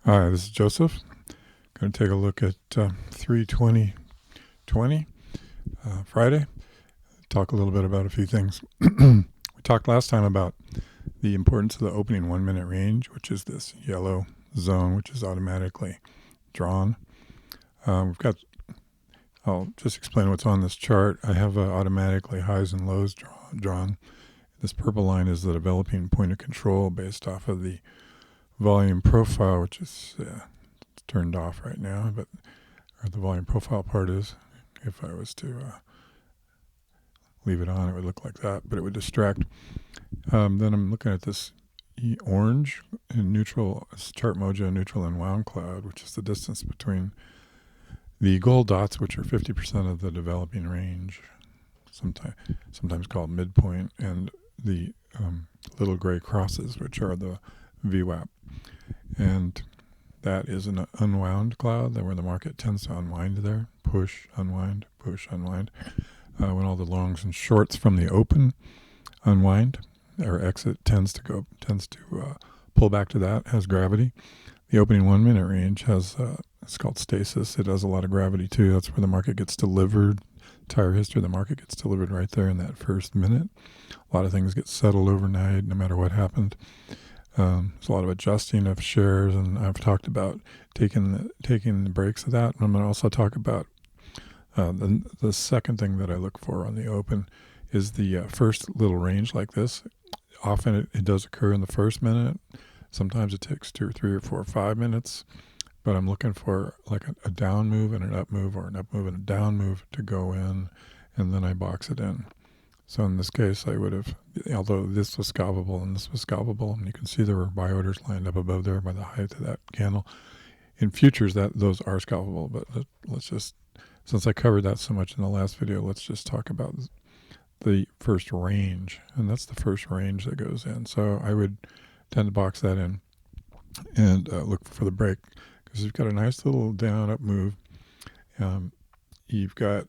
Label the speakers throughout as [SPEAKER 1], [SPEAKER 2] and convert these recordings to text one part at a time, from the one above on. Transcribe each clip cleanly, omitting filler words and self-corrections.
[SPEAKER 1] Hi, this is Joseph. Going to take a look at 3/20/20, Friday. Talk a little bit about a few things. We talked last time about the importance of the opening 1 minute range, which is this yellow zone, which is automatically drawn. I'll just explain what's on this chart. I have automatically highs and lows drawn. This purple line is the developing point of control based off of the volume profile, which is turned off right now, but or the volume profile part is. If I was to leave it on, it would look like that, but it would distract. Then I'm looking at this orange and neutral, chart Mojo neutral and wound cloud, which is the distance between the gold dots, which are 50% of the developing range, sometimes called midpoint, and the little gray crosses, which are the VWAP. And that is an unwound cloud, where the market tends to unwind there. Push, unwind, push, unwind. When all the longs and shorts from the open unwind, or exit tends to pull back to that, has gravity. The opening 1 minute range has, it's called stasis. It has a lot of gravity too. That's where the market gets delivered. Entire history of the market gets delivered right there in that first minute. A lot of things get settled overnight, no matter what happened. There's a lot of adjusting of shares, and I've talked about taking the breaks of that. And I'm going to also talk about the second thing that I look for on the open is the first little range like this. Often it does occur in the first minute. Sometimes it takes 2 or 3 or 4 or 5 minutes, but I'm looking for like a down move and an up move, or an up move and a down move to go in, and then I box it in. So in this case, I would have, although this was scalpable and this was scalpable, and you can see there were buy orders lined up above there by the height of that candle. In futures, those are scalpable, but let's just, since I covered that so much in the last video, let's just talk about the first range, and that's the first range that goes in. So I would tend to box that in and look for the break, because you've got a nice little down up move. You've got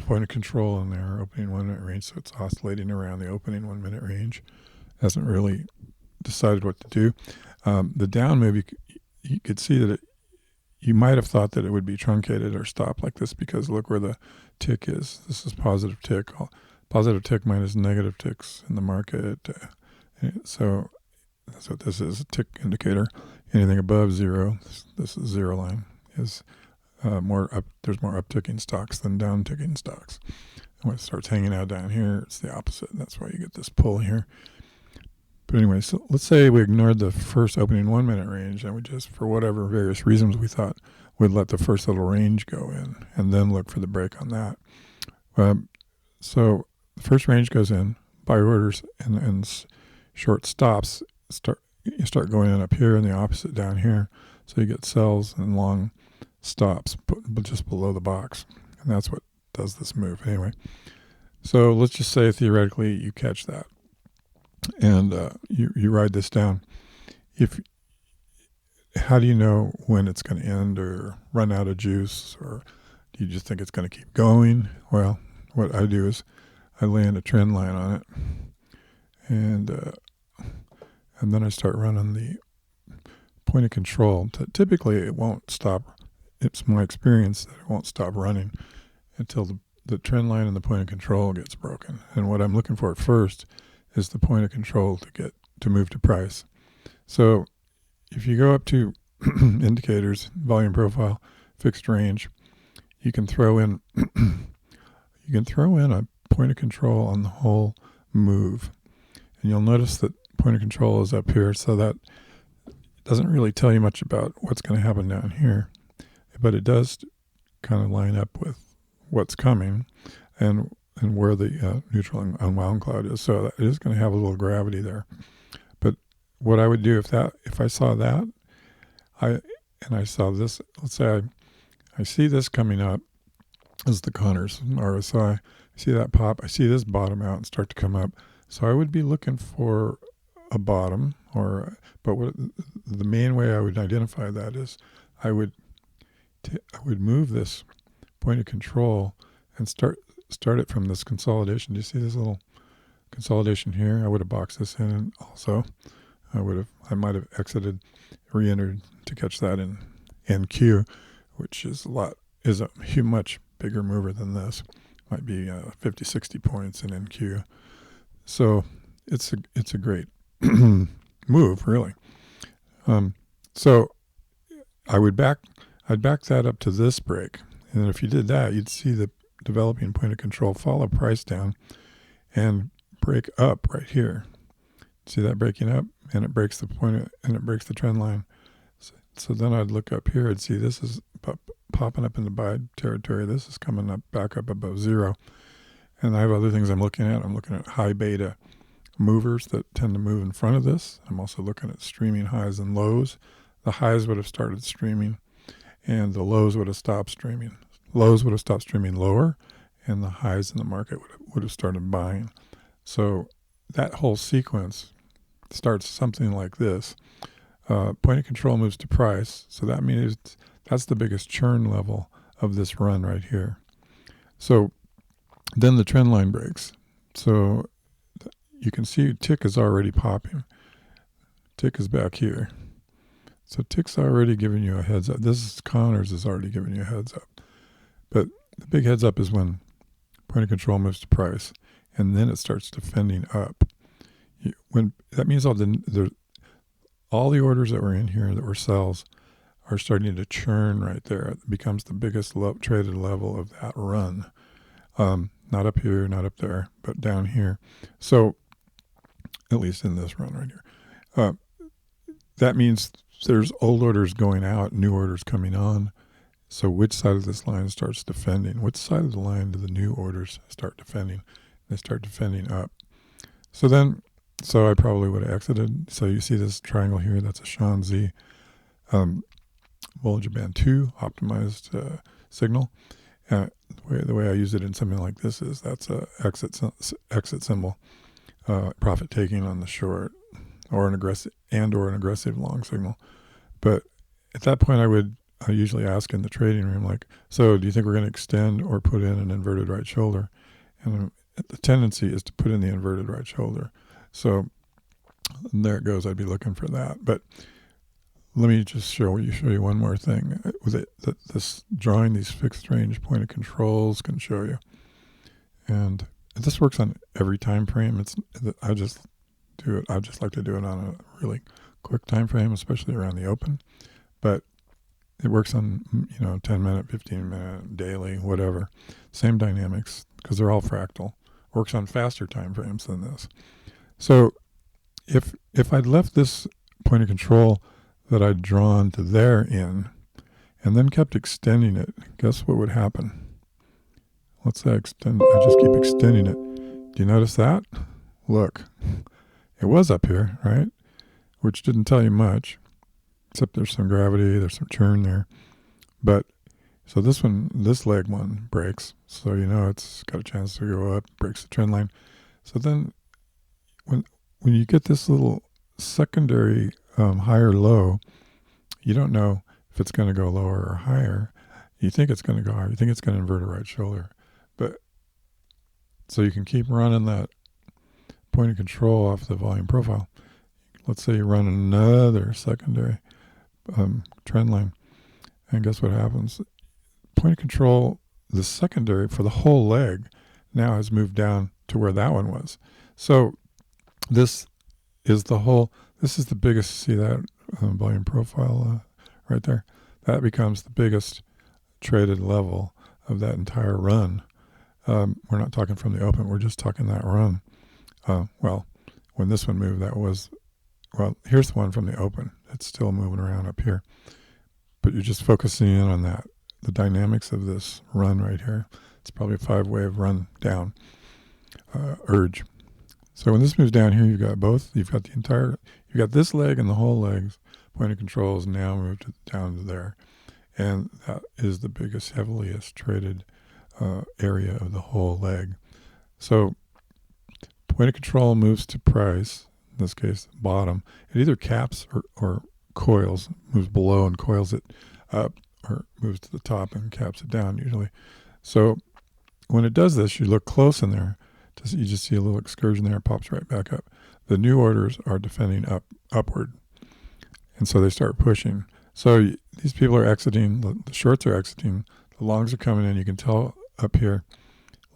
[SPEAKER 1] point of control in there, opening 1 minute range, so it's oscillating around the opening 1 minute range. Hasn't really decided what to do. The down move, you could see that you might have thought that it would be truncated or stopped like this, because look where the tick is. This is positive tick. Positive tick minus negative ticks in the market. So that's what this is, a tick indicator. Anything above zero, this is zero line, is more up. There's more upticking stocks than downticking stocks. And when it starts hanging out down here, it's the opposite. That's why you get this pull here. But anyway, so let's say we ignored the first opening 1 minute range, and we just, for whatever various reasons, we thought we'd let the first little range go in and then look for the break on that. So the first range goes in, buy orders and short stops you start going in up here and the opposite down here. So you get sells and long stops, but just below the box. And that's what does this move anyway. So let's just say theoretically you catch that and you ride this down. How do you know when it's going to end or run out of juice, or do you just think it's going to keep going? Well, what I do is I land a trend line on it, and then I start running the point of control. Typically, it won't stop. It's my experience that it won't stop running until the trend line and the point of control gets broken. And what I'm looking for at first is the point of control to move to price. So if you go up to indicators, volume profile, fixed range, you can throw in a point of control on the whole move. And you'll notice that point of control is up here, so that doesn't really tell you much about what's going to happen down here, but it does kind of line up with what's coming and where the neutral and unwound cloud is. So it is going to have a little gravity there. But what I would do if I saw that, I saw this, let's say I see this coming up as the Connors RSI, I see that pop, I see this bottom out and start to come up. So I would be looking for a bottom, but the main way I would identify that is I would move this point of control and start it from this consolidation. Do you see this little consolidation here? I would have boxed this in also. I might have exited, re-entered to catch that in NQ, which is a much bigger mover than this. Might be 50, 60 points in NQ. So it's a great move, really. So I'd back that up to this break, and if you did that, you'd see the developing point of control follow price down and break up right here. See that breaking up, and it breaks the it breaks the trend line. So then I'd look up here and see this is popping up in the buy territory. This is coming up back up above zero. And I have other things I'm looking at. I'm looking at high beta movers that tend to move in front of this. I'm also looking at streaming highs and lows. The highs would have started streaming, and the lows would have stopped streaming. Lows would have stopped streaming lower, and the highs in the market would have started buying. So that whole sequence starts something like this. Point of control moves to price, so that means that's the biggest churn level of this run right here. So then the trend line breaks. So you can see tick is already popping. Tick is back here. So tick's already giving you a heads up. Connors is already giving you a heads up. But the big heads up is when point of control moves to price, and then it starts defending up. That means all the orders that were in here that were sells are starting to churn right there. It becomes the biggest traded level of that run. Not up here, not up there, but down here. So at least in this run right here. That means there's old orders going out, new orders coming on. So which side of this line starts defending? Which side of the line do the new orders start defending? They start defending up. So I probably would have exited. So you see this triangle here, that's a Sean Z Bollinger Band 2 optimized signal. The way I use it in something like this is that's a exit symbol, profit taking on the short, or an aggressive long signal. But at that point, I usually ask in the trading room, like, so do you think we're going to extend or put in an inverted right shoulder? And the tendency is to put in the inverted right shoulder. So there it goes. I'd be looking for that. But let me just show you one more thing. This drawing these fixed range point of controls can show you. And this works on every time frame. I just like to do it on a really quick time frame, especially around the open. But it works on 10-minute, 15-minute, daily, whatever. Same dynamics because they're all fractal. Works on faster time frames than this. So if I'd left this point of control that I'd drawn to there in, and then kept extending it, guess what would happen? Let's say I just keep extending it. Do you notice that? Look, it was up here, right? Which didn't tell you much, except there's some gravity, there's some churn there. But, so this leg one breaks, so it's got a chance to go up, breaks the trend line. So then, when you get this little secondary higher low, you don't know if it's going to go lower or higher. You think it's going to go higher. You think it's going to invert a right shoulder. But so you can keep running that point of control off the volume profile. Let's say you run another secondary trend line, and guess what happens? Point of control, the secondary for the whole leg now has moved down to where that one was. So this is the biggest, see that volume profile right there? That becomes the biggest traded level of that entire run. We're not talking from the open, we're just talking that run. When this one moved, here's the one from the open. It's still moving around up here. But you're just focusing in on that, the dynamics of this run right here. It's probably a 5-wave run down urge. So when this moves down here, you've got both. You've got this leg and the whole leg's point of control is now moved down to there. And that is the biggest, heaviest traded area of the whole leg. So point of control moves to price, in this case, bottom. It either caps or coils, moves below and coils it up, or moves to the top and caps it down usually. So when it does this, you look close in there. You just see a little excursion there, it pops right back up. the new orders are defending upward, and so they start pushing. So these people are exiting, the shorts are exiting, the longs are coming in. You can tell up here,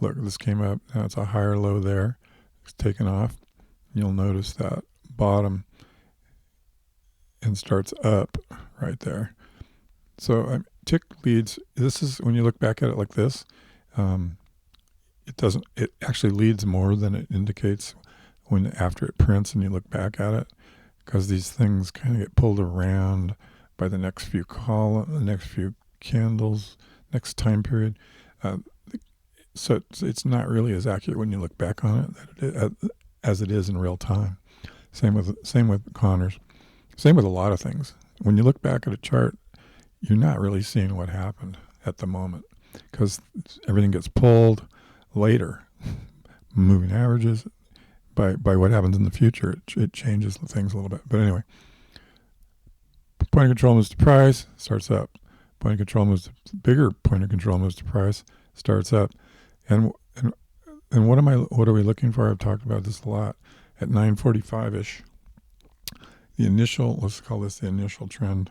[SPEAKER 1] look, this came up, now it's a higher low there, it's taken off. You'll notice that bottom and starts up right there. So tick leads, this is, when you look back at it like this, it actually leads more than it indicates after it prints and you look back at it, because these things kind of get pulled around by the next few the next few candles, next time period. So it's not really as accurate when you look back on it as it is in real time. Same with Connors. Same with a lot of things. When you look back at a chart, you're not really seeing what happened at the moment, because everything gets pulled later. Moving averages, by what happens in the future, it changes things a little bit. But anyway, point of control moves to price, starts up. Point of control moves to bigger point of control moves to price, starts up. And what are we looking for? I've talked about this a lot. At 9:45-ish, the initial, let's call this the initial trend,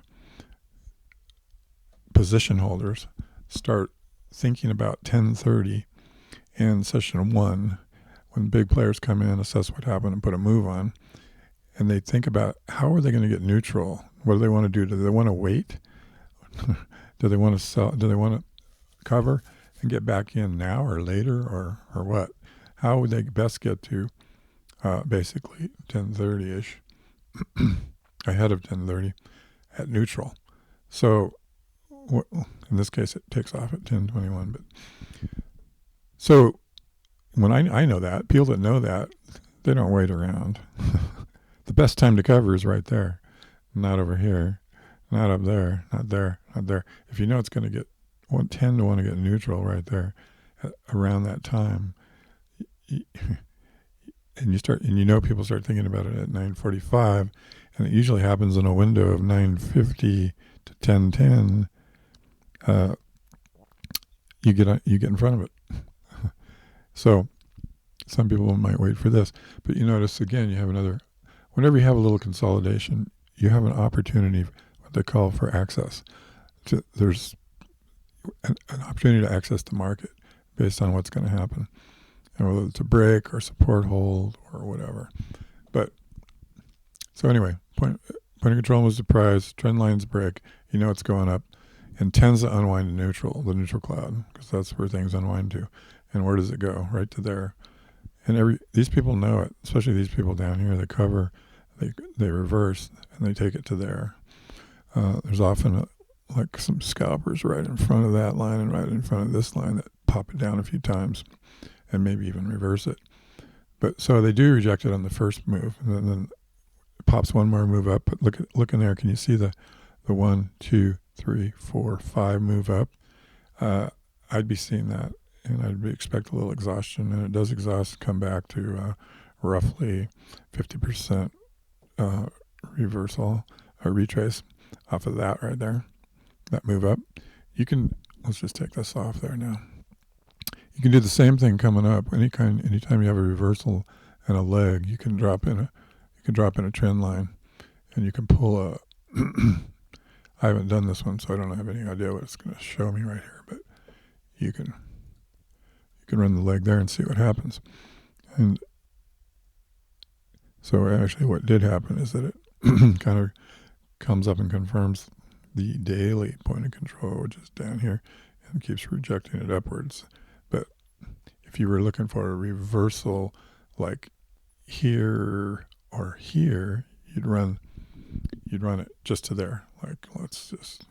[SPEAKER 1] position holders start thinking about 10:30 and session 1, when big players come in, assess what happened, and put a move on, and they think about how are they going to get neutral? What do they want to do? Do they want to wait? Do they want to sell? Do they want to cover and get back in now or later, or what? How would they best get to basically 10:30-ish, ahead of 10:30 at neutral? So in this case, it takes off at 10:21. But so when I know that, people that know that, they don't wait around. The best time to cover is right there, not over here, not up there, not there, not there. If you know it's going to tend to want to get neutral right there around that time, and people start thinking about it at 9:45, and it usually happens in a window of 9:50 to 10:10. You get in front of it. So some people might wait for this, but you notice again, whenever you have a little consolidation, you have an opportunity, what they call for access. There's an opportunity to access the market based on what's going to happen, and whether it's a break or support hold or whatever. But so anyway, point of control moves to price, trend lines break, you know it's going up, and tends to unwind to the neutral cloud, because that's where things unwind to. And where does it go? Right to there. And these people know it, especially these people down here. They cover, they reverse, and they take it to there. There's often like some scalpers right in front of that line and right in front of this line that pop it down a few times and maybe even reverse it. But so they do reject it on the first move, and then it pops one more move up. But look in there. Can you see the 1, 2, 3, 4, 5 move up? I'd be seeing that, and I'd expect a little exhaustion, and it does exhaust, come back to roughly 50% reversal or retrace off of that right there, that move up. Let's just take this off there now. You can do the same thing coming up. Anytime you have a reversal and a leg, you can drop in a trend line, and you can pull a. I haven't done this one, so I don't have any idea what it's going to show me right here. But you can run the leg there and see what happens. And so actually, what did happen is that it kind of comes up and confirms the daily point of control, which is down here, and keeps rejecting it upwards. But if you were looking for a reversal like here or here, you'd run it just to there. Like let's just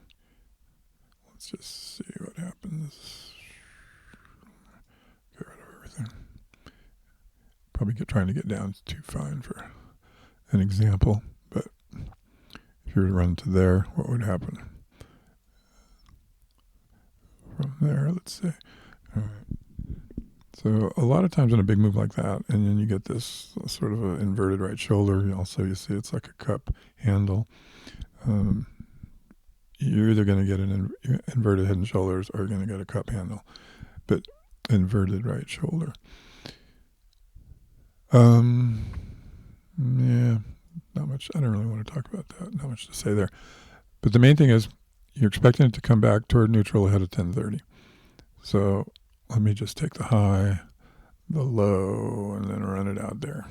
[SPEAKER 1] see what happens. Get rid of everything. Probably trying to get down too fine for an example, but if you were to run to there, what would happen? From there, let's say. All right. So a lot of times in a big move like that, and then you get this sort of an inverted right shoulder. Also, you see it's like a cup handle. You're either going to get an inverted head and shoulders, or you're going to get a cup handle, but inverted right shoulder. Yeah, not much. I don't really want to talk about that. Not much to say there. But the main thing is you're expecting it to come back toward neutral ahead of 10:30. So let me just take the high, the low, and then run it out there.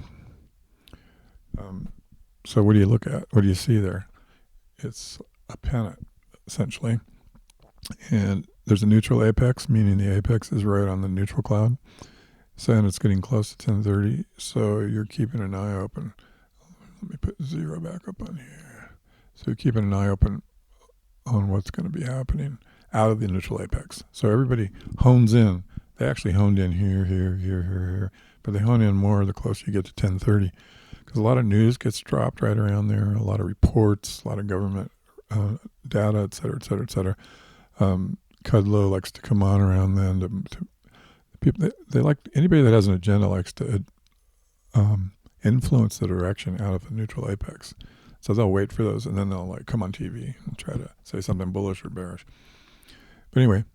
[SPEAKER 1] So what do you look at? What do you see there? It's a pennant, essentially. And there's a neutral apex, meaning the apex is right on the neutral cloud. So, and it's getting close to 10:30. So you're keeping an eye open. Let me put 0 back up on here. So you're keeping an eye open on what's going to be happening out of the neutral apex. So everybody hones in. They actually honed in here. But they hone in more the closer you get to 10:30. Because a lot of news gets dropped right around there, a lot of reports, a lot of government data, et cetera. Kudlow likes to come on around then. To people, they like, anybody that has an agenda likes to influence the direction out of the neutral apex. So they'll wait for those, and then they'll like come on TV and try to say something bullish or bearish. But anyway,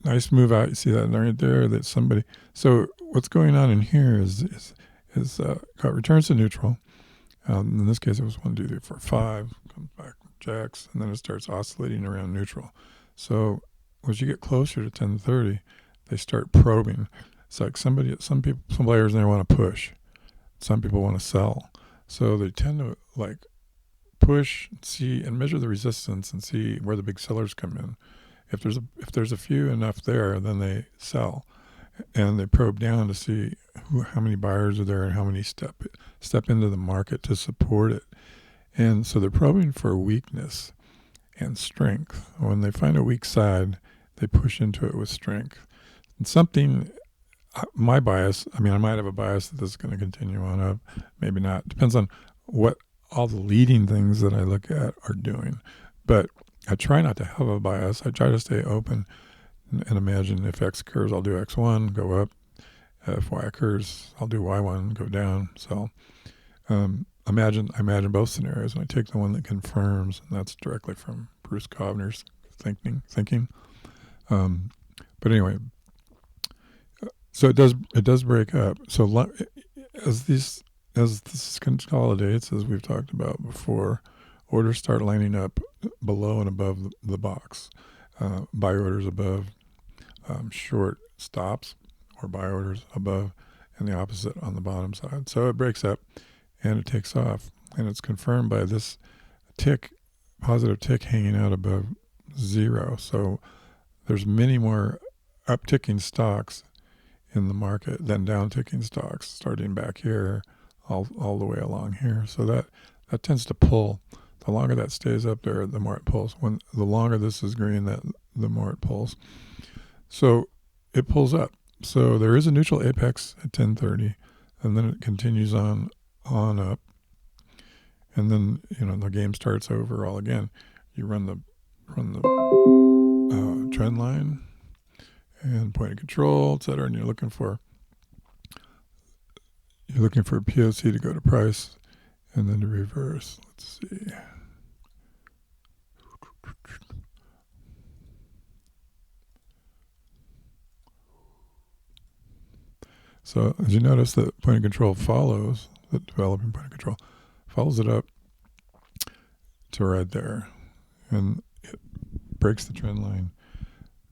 [SPEAKER 1] nice move out. You see that right there? That somebody. So what's going on in here is returns to neutral. In this case, it was 1, 2, 3, 4, 5. Comes back, jacks, and then it starts oscillating around neutral. So as you get closer to 10:30, they start probing. It's like some players in there want to push. Some people want to sell. So they tend to like push, see, and measure the resistance and see where the big sellers come in. If there's a few enough there, then they sell, and they probe down to see how many buyers are there and how many step into the market to support it. And so they're probing for weakness and strength. When they find a weak side, they push into it with strength. And something, my bias, I might have a bias that this is going to continue on up, maybe not. Depends on what all the leading things that I look at are doing. But I try not to have a bias. I try to stay open and imagine if X occurs, I'll do X1, go up. If Y occurs, I'll do Y1, go down. So I imagine both scenarios, and I take the one that confirms, and that's directly from Bruce Kovner's thinking. But anyway, so it does break up. So as this consolidates, as we've talked about before, orders start lining up below and above the box. Buy orders above, short stops, or buy orders above, and the opposite on the bottom side. So it breaks up and it takes off, and it's confirmed by this positive tick hanging out above 0. So there's many more upticking stocks in the market than downticking stocks, starting back here all the way along here. So that tends to pull. The longer that stays up there, the more it pulls. The longer this is green, the more it pulls. So it pulls up. So there is a neutral apex at 10:30, and then it continues on up, and then the game starts over all again. You run the trend line and point of control, etc., and you're looking for POC to go to price, and then to reverse. Let's see. So as you notice, the point of control follows, the developing point of control follows it up to right there, and it breaks the trend line,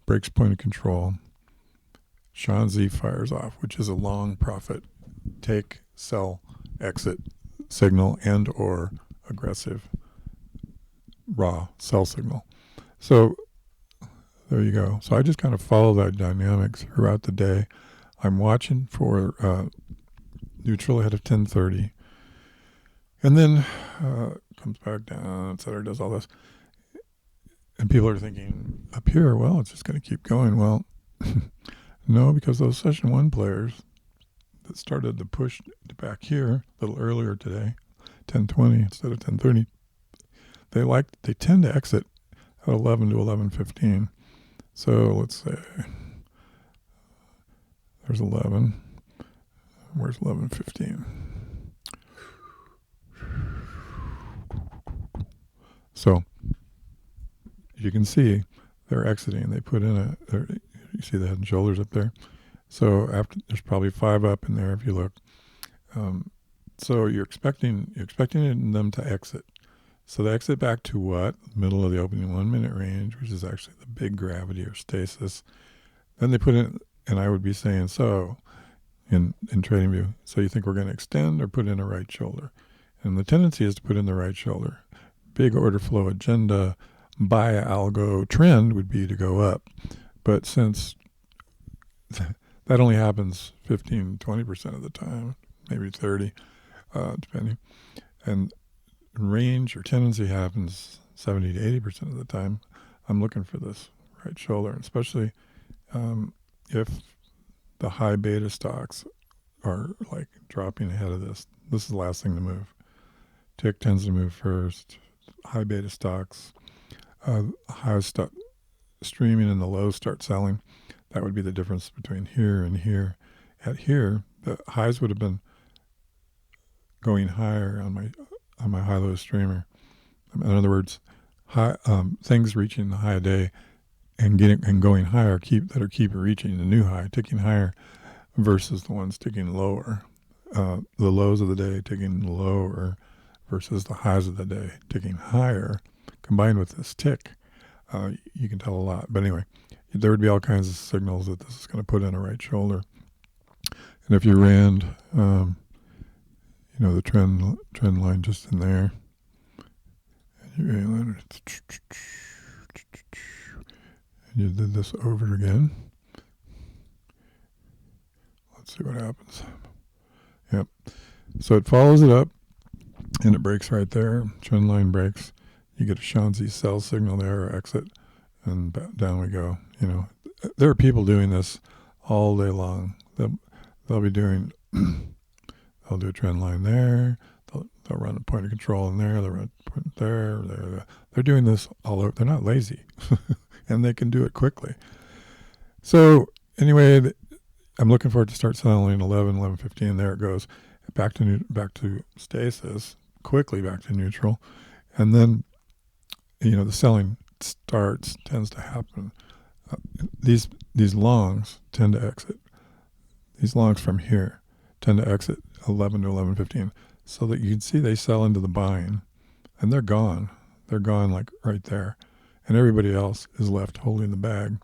[SPEAKER 1] breaks point of control. Sean Z fires off, which is a long profit take, sell, exit signal, and or aggressive raw sell signal. So there you go. So I just kind of follow that dynamics throughout the day. I'm watching for neutral ahead of 10:30, and then comes back down, etc. Does all this, and people are thinking up here, well, it's just going to keep going. Well, no, because those session 1 players that started the push back here a little earlier today, 10:20 instead of 10:30, they tend to exit at 11 to 11:15. So let's say there's 11. Where's 11:15? So you can see they're exiting. They put in you see the head and shoulders up there. So after, there's probably 5 up in there if you look. So you're expecting them to exit. So they exit back to what? Middle of the opening 1 minute range, which is actually the big gravity or stasis. Then they put in, and I would be saying, so in trading view, so you think we're going to extend or put in a right shoulder? And the tendency is to put in the right shoulder. Big order flow agenda by algo trend would be to go up. But since that only happens 15, 20% of the time, maybe 30, depending. And range or tendency happens 70 to 80% of the time. I'm looking for this right shoulder, especially if the high beta stocks are like dropping ahead of this. This is the last thing to move. Tick tends to move first. High beta stocks, highs start streaming and the lows start selling. That would be the difference between here and here. At here, the highs would have been going higher on my high-low streamer. In other words, things reaching the high a day and going higher that are keep reaching the new high, ticking higher, versus the ones ticking lower. The lows of the day ticking lower versus the highs of the day ticking higher. Combined with this tick, you can tell a lot. But anyway, there would be all kinds of signals that this is going to put in a right shoulder. And if you ran, the trend line just in there, and you did this over again. Let's see what happens. Yep. So it follows it up, and it breaks right there. Trend line breaks. You get a Shanzi sell signal there, or exit, and down we go. There are people doing this all day long. They'll be doing. They'll do a trend line there. They'll run a point of control in there. They'll run a point there. They're doing this all over. They're not lazy, and they can do it quickly. So anyway, I'm looking for it to start selling 11:15. There it goes, back to stasis, quickly back to neutral, and then the selling tends to happen. These longs tend to exit. These longs from here tend to exit 11 to 11:15, so that you can see they sell into the buying, and they're gone. They're gone like right there, and everybody else is left holding the bag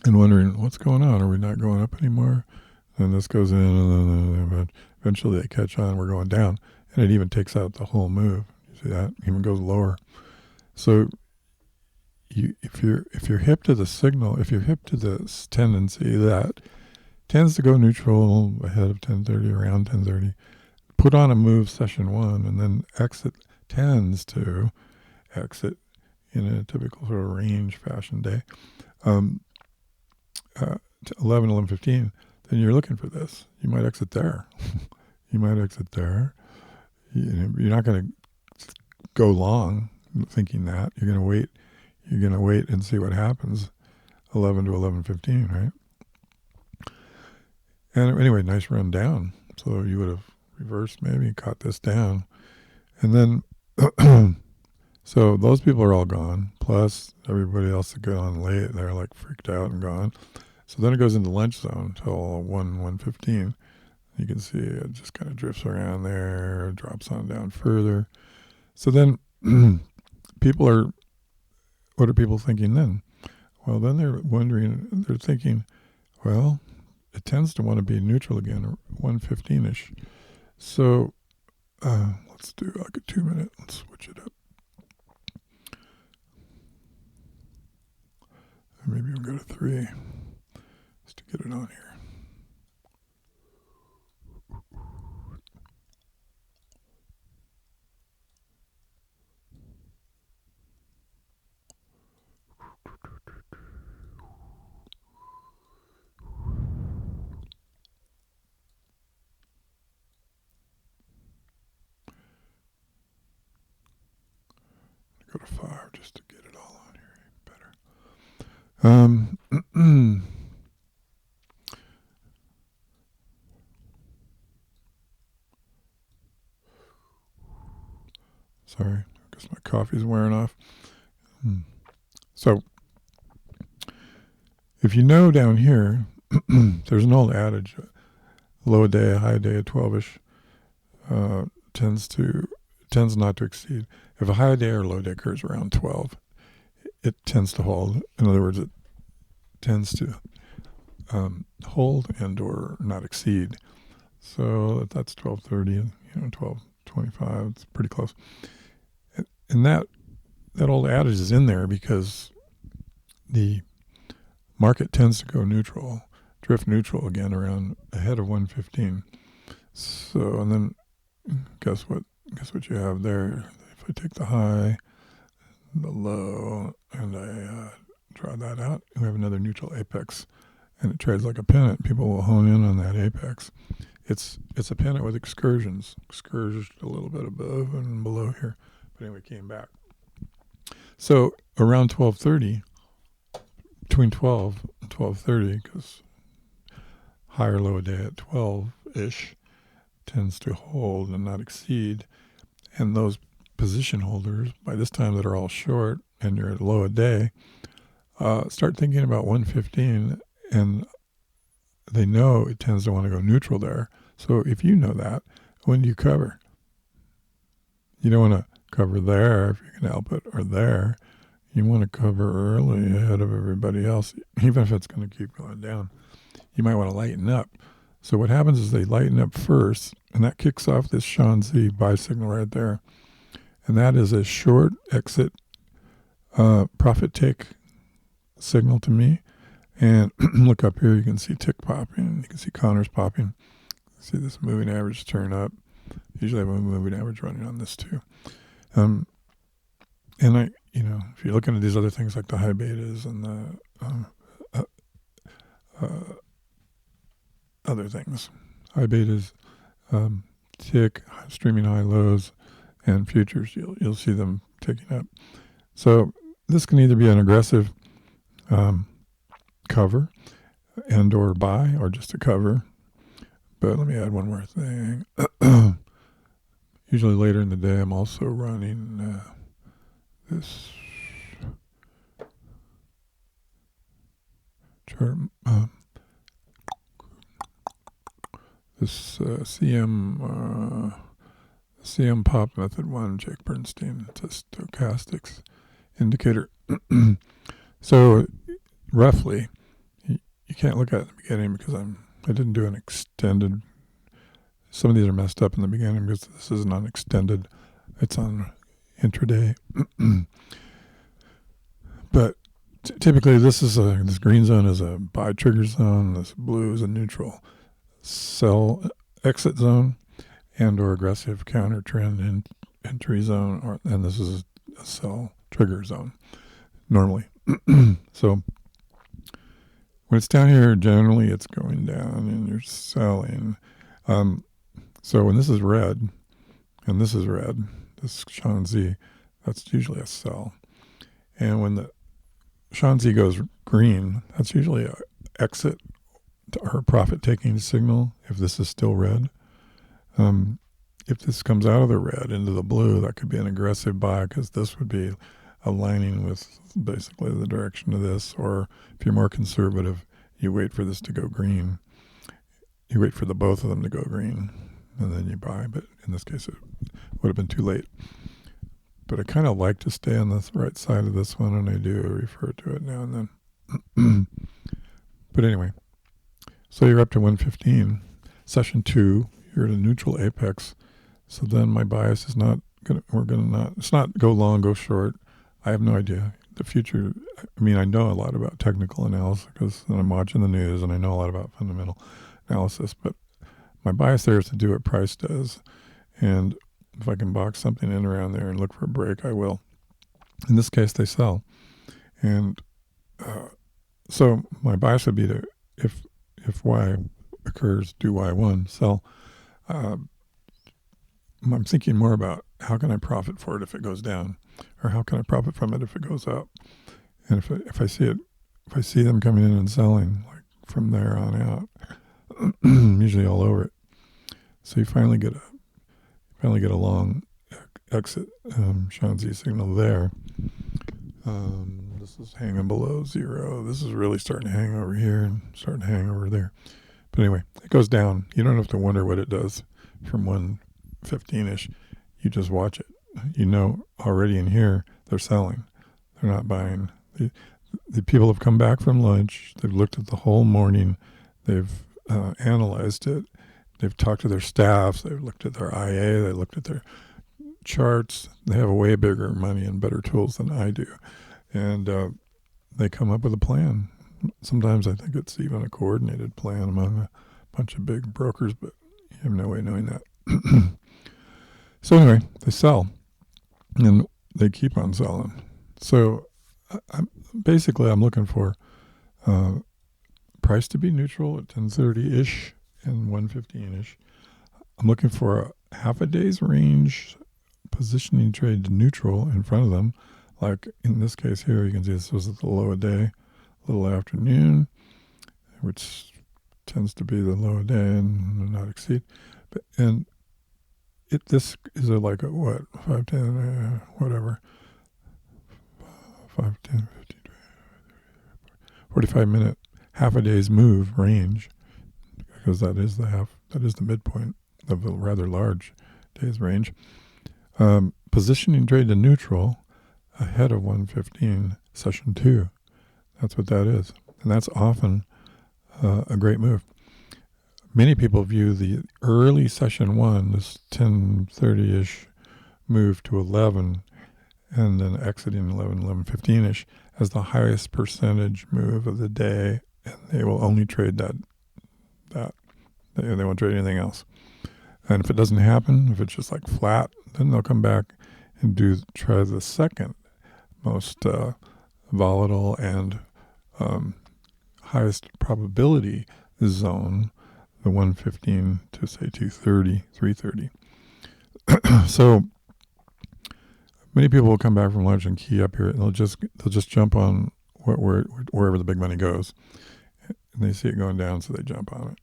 [SPEAKER 1] and wondering what's going on. Are we not going up anymore? And this goes in, and then eventually they catch on. We're going down, and it even takes out the whole move. You see that? Even goes lower. So if you're hip to the signal, if you're hip to this tendency that tends to go neutral ahead of 10:30, around 10:30, put on a move session 1, and then tends to exit in a typical sort of range fashion day, to 11:15, then you're looking for this. You might exit there. You might exit there. You're not going to go long thinking that. You're going to wait. You're going to wait and see what happens 11 to 11:15, right? And anyway, nice run down. So you would have reversed, maybe caught this down. And then, so those people are all gone. Plus everybody else that got on late, they're like freaked out and gone. So then it goes into lunch zone until 1:15. You can see it just kind of drifts around there, drops on down further. So then what are people thinking then? Well, then they're thinking, well, it tends to want to be neutral again, 1:15-ish. So let's do like a 2 minute. Let's switch it up. Maybe we'll go to 3 just to get it on here. Go to 5 just to get it all on here better. Sorry, I guess my coffee's wearing off. So, if you know down here, there's an old adage, low day, high day, 12-ish. tends not to exceed. If a high day or low day occurs around 12, it tends to hold. In other words, it tends to hold and or not exceed. So that's 12:30, 12:25. It's pretty close. And that old adage is in there because the market tends to go neutral, drift neutral again around ahead of 115. So, and then guess what you have there? If I take the high, the low, and I draw that out, we have another neutral apex, and it trades like a pennant. People will hone in on that apex. It's a pennant with excursions, excurged a little bit above and below here, but anyway, came back. So around 12:30, between 12 and 12:30, because high or low day at 12-ish tends to hold and not exceed, and those position holders by this time that are all short and you're at low a day start thinking about 115, and they know it tends to want to go neutral there. So if you know that, when do you cover? You don't want to cover there if you can help it, or there. You want to cover early ahead of everybody else, even if it's going to keep going down. You might want to lighten up. So what happens is they lighten up first, and that kicks off this Shanzi buy signal right there. And that is a short exit profit take signal to me. And look up here, you can see tick popping, you can see counters popping. See this moving average turn up. Usually I have a moving average running on this too. And if you're looking at these other things like the high betas and the other things, high betas, tick, streaming high lows, and futures, you'll see them ticking up. So this can either be an aggressive cover and or buy, or just a cover. But let me add one more thing. Usually later in the day, I'm also running this chart, this CM Pop Method 1, Jake Bernstein. It's a stochastics indicator. So roughly, you can't look at it in the beginning because I didn't do an extended. Some of these are messed up in the beginning because this isn't on extended. It's on intraday. But typically this green zone is a buy trigger zone. This blue is a neutral sell exit zone and or aggressive counter trend entry zone, and this is a sell trigger zone normally. So when it's down here, generally it's going down and you're selling. So when this is red, and this is red, this Shanzi, that's usually a sell. And when the Shanzi goes green, that's usually a exit or profit taking signal if this is still red. If this comes out of the red into the blue, that could be an aggressive buy because this would be aligning with basically the direction of this. Or if you're more conservative, you wait for this to go green. You wait for the both of them to go green, and then you buy. But in this case, it would have been too late. But I kind of like to stay on the right side of this one, and I do refer to it now and then. But anyway, so you're up to 115. Session 2, you're at a neutral apex. So then my bias is not going to, it's not go long, go short. I have no idea. The future, I mean, I know a lot about technical analysis because I'm watching the news and I know a lot about fundamental analysis, but my bias there is to do what price does. And if I can box something in around there and look for a break, I will. In this case, they sell. And so my bias would be to, if Y occurs, do Y1, sell. I'm thinking more about how can I profit for it if it goes down, or how can I profit from it if it goes up. And if I see them coming in and selling, like from there on out, usually all over it. So you finally get a long exit Shanzi signal there. This is hanging below zero. This is really starting to hang over here and starting to hang over there. But anyway, it goes down. You don't have to wonder what it does from 1 115-ish, you just watch it. You know already in here they're selling. They're not buying. The people have come back from lunch. They've looked at the whole morning. They've analyzed it. They've talked to their staffs. They've looked at their IA. They looked at their charts. They have a way bigger money and better tools than I do. And they come up with a plan. Sometimes I think it's even a coordinated plan among a bunch of big brokers, but you have no way of knowing that. So anyway, they sell, and they keep on selling. So I'm looking for price to be neutral at 1030-ish and 115-ish. I'm looking for a half a day's range positioning trade to neutral in front of them. Like in this case here, you can see this was at the low of day, little afternoon, which tends to be the low of day and not exceed. This is like a what, 5, 10, whatever, 5, 10, 15, 45 minute, half a day's move range, because that is the midpoint of a rather large day's range. Positioning trade to neutral ahead of 115 session 2. That's what that is. And that's often a great move. Many people view the early session 1, this 10:30-ish move to 11, and then exiting 11:15-ish, as the highest percentage move of the day, and they will only trade that. They won't trade anything else. And if it doesn't happen, if it's just like flat, then they'll come back and try the second most volatile and highest probability zone, the 115 to say 230, 330. So many people will come back from lunch and key up here, and they'll just jump on wherever the big money goes, and they see it going down, so they jump on it.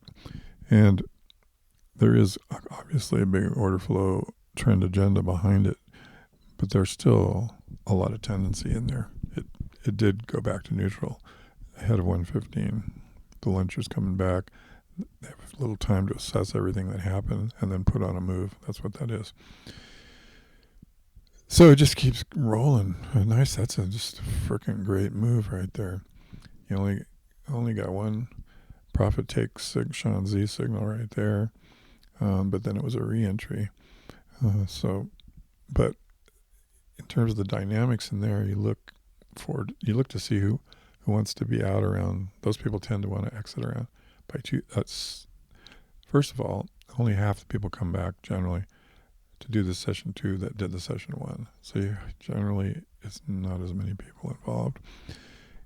[SPEAKER 1] And there is obviously a big order flow trend agenda behind it, but there's still a lot of tendency in there. It did go back to neutral ahead of 115. The lunchers coming back. They have a little time to assess everything that happened and then put on a move. That's what that is. So it just keeps rolling. Nice. That's just a freaking great move right there. You only got one profit take Sean Z signal right there, but then it was a re-entry. But in terms of the dynamics in there, you look to see who wants to be out around. Those people tend to want to exit around by 2. First of all, only half the people come back generally to do the session 2 that did the session 1. So generally, it's not as many people involved,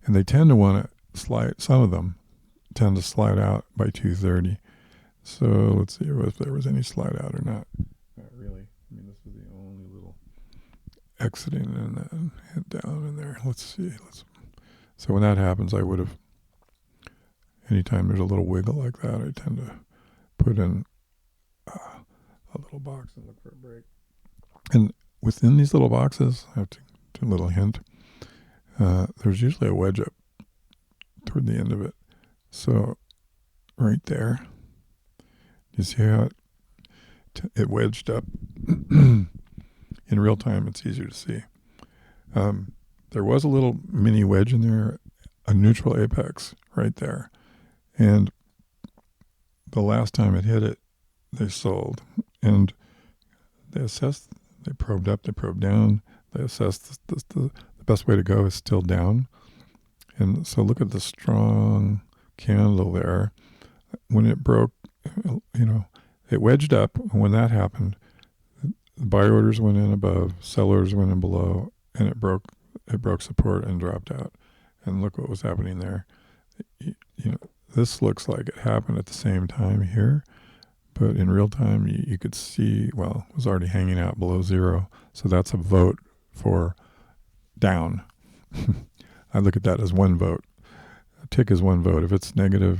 [SPEAKER 1] and they tend to want to slide. Some of them tend to slide out by 2:30. So let's see if there was any slide out or not. Not really. I mean, this was the only little exiting and then hit down in there. Let's see. So when that happens, I would have, anytime there's a little wiggle like that, I tend to put in a little box and look for a break. And within these little boxes, I have to do a little hint. There's usually a wedge up toward the end of it. So right there, you see how it wedged up? In real time, it's easier to see. There was a little mini wedge in there, a neutral apex right there. And the last time it hit it, they sold. And they assessed, they probed up, they probed down. They assessed the best way to go is still down. And so look at the strong candle there. When it broke, it wedged up. And when that happened, the buy orders went in above, sellers went in below, and it broke support and dropped out. And look what was happening there. This looks like it happened at the same time here, but in real time you could see, it was already hanging out below zero. So that's a vote for down. I look at that as one vote. A tick is one vote. If it's negative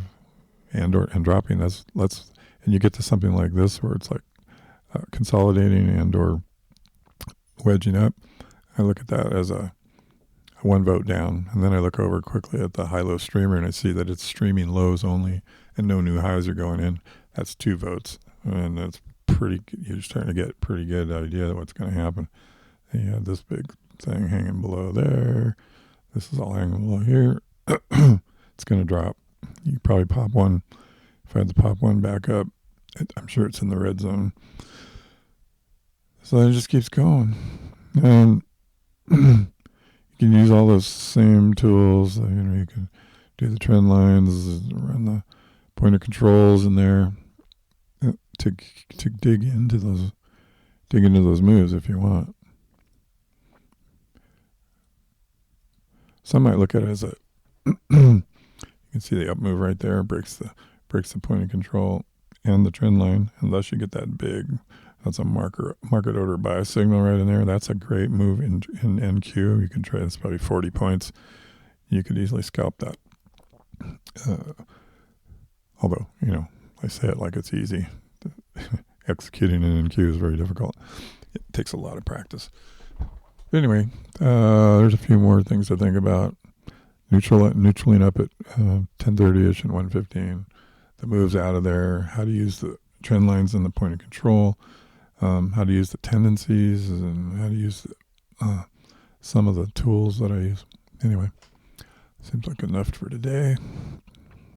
[SPEAKER 1] and dropping, and you get to something like this where it's like consolidating and or wedging up, I look at that as a one vote down. And then I look over quickly at the high-low streamer and I see that it's streaming lows only and no new highs are going in. That's 2 votes. And that's you're starting to get a pretty good idea of what's going to happen. And you have this big thing hanging below there. This is all hanging below here. It's going to drop. You probably pop one. If I had to pop one back up, I'm sure it's in the red zone. So it just keeps going. And you can use all those same tools. You can do the trend lines, run the pointer controls in there to dig into those moves if you want. Some might look at it as you can see the up move right there, breaks the point of control and the trend line, unless you get that big. That's a market order buy signal right in there. That's a great move in NQ. You can trade. It's probably 40 points. You could easily scalp that. Although, I say it like it's easy. Executing an NQ is very difficult. It takes a lot of practice. But anyway, there's a few more things to think about. Neutraling up at 10:30ish and 1:15. The moves out of there. How to use the trend lines and the point of control. How to use the tendencies, and how to use some of the tools that I use. Anyway, seems like enough for today.